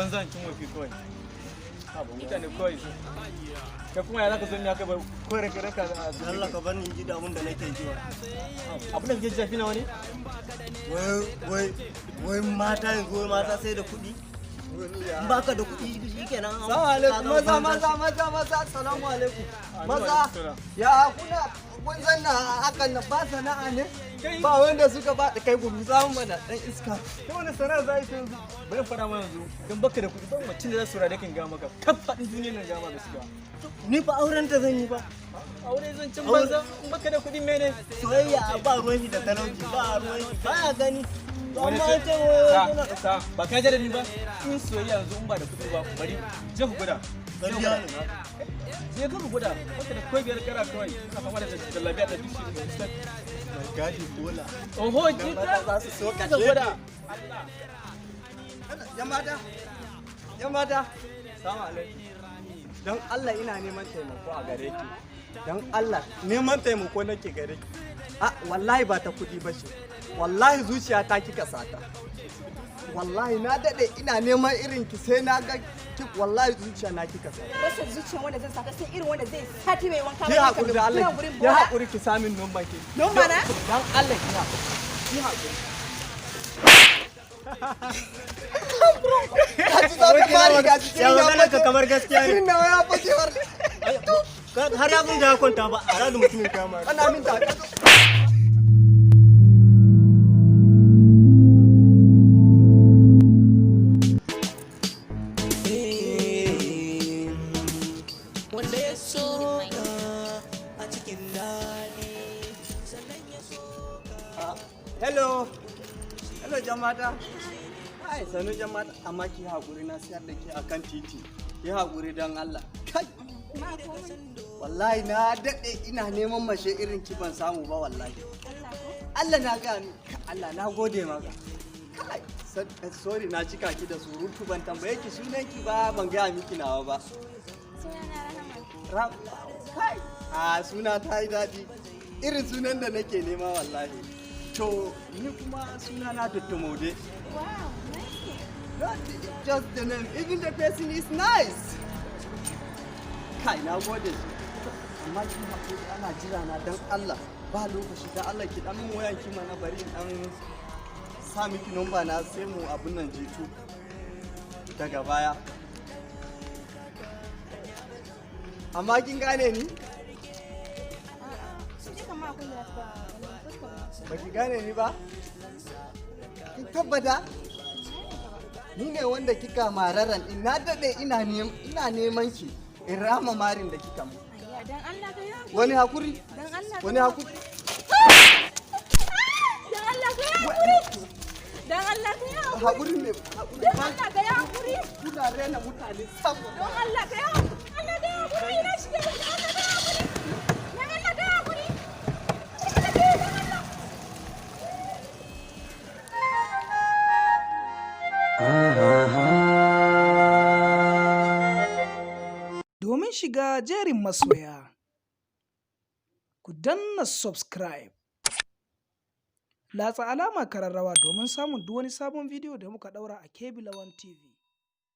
banzan cin wafi kawai. Mutane kawai su. Ka kuma ya zaka zo ne haka ba kawai ranka Allah ka bani ji da abun da nake ji wa. abin da kake ji zafi nawa ne? Wai mata yanzu mata sai da kuɗi. In baka da kuɗi shikenan. Assalamu alaikum maza assalamu alaikum. Maza ya kuna kun zanna hakan na ba sana'a ne? Ba wanda suka ba da kai gumi zamu mana dan iska. Kai wani sana'a za yi yanzu? Bari fara mana yanzu. Don baka da kuɗi ba macin da za su rade kan ga maka. Kan faɗin duniyar nan ga maka gaskiya. Ni ba auren ta zan yi ba. Aure zan cin banza in baka da kuɗi mene? Soyayya ba ruwan shi da talauci ba ruwan shi baya gani. Wani sa ba ka jira ni ba in soyayya yanzu in ba da kuɗi ba bari je ku guda. Gaskiya ne. Je ka guda. Wanda da koi biyar kara kawai ka fama da jallabiya da dishi da Gadi bola. oho jita za su so ka guda. Yan mata. Assalamu alaikum. Don Allah ina neman taimako a gare ki. Don Allah neman taimako nake gare ki. Wallahi ba ta kudi ba ce. Wallahi zuciya ta kika sata. Wallahi na dade ina neman irin ki sai na ga ki wallahi zuciya na kika sata. Rasa zuciya wanda zan saka sai irin wanda zai sati mai wanka. Ki hakuri da Allah. Ya hakuri ki samin numban ki. Numba na? Dan Allah ki hakuri. Ki hakuri. Ka kamar gaskiya ne. Ina ya fice war. Har ya mun ga kwanta ba a radu mutumin kama. Ana min ta. Wanda ya so a cikin daɗi sannan ya so Hello jama'a. Ai sanu jama'a amma ki hakuri na siyar da ke akan titi. Ki hakuri dan Allah. Kai. Wallahi na dade ina neman mashe irin ki ban samu ba wallahi. Allah na ga ni. Allah na gode maka. Kai. Sorry na cika ki da surutu ban tambaye ki sunan ki ba ban ga miki nawa ba. Sunana Kai. Suna ta yi daɗi. Irin sunan da nake nema wallahi. To ni kuma suna na Tuttumode. Wow, nice. Not just the name, even the person is nice. Kai na gode su. Amma ki hakuri ana jira na dan Allah. Ba lokaci dan Allah ki dan mun wayan ki mana bari dan sa miki number na sai mu abun nan jitu daga baya. Amma kin gane ni? Ba ki gane ni ba? Kin tabbata? Ni ne wanda kika mararan in na dade ina neman ki in rama marin da kika mu. Dan Allah ka yi. Wani hakuri? Dan Allah. Wani hakuri? Dan Allah ka yi hakuri. Dan Allah ka yi hakuri. Hakuri ne. Hakuri. Dan Allah ka yi hakuri. Kuna rena mutane saboda. Dan Allah ka yi hakuri. Allah ka yi hakuri. Ina shi da Allah ka yi hakuri. Dan Allah ka yi hakuri. Domin shiga jerin masoya, ku danna subscribe. Latsa alama kararrawa domin samun duk wani sabon bidiyo da muka daura a Kebilawan TV.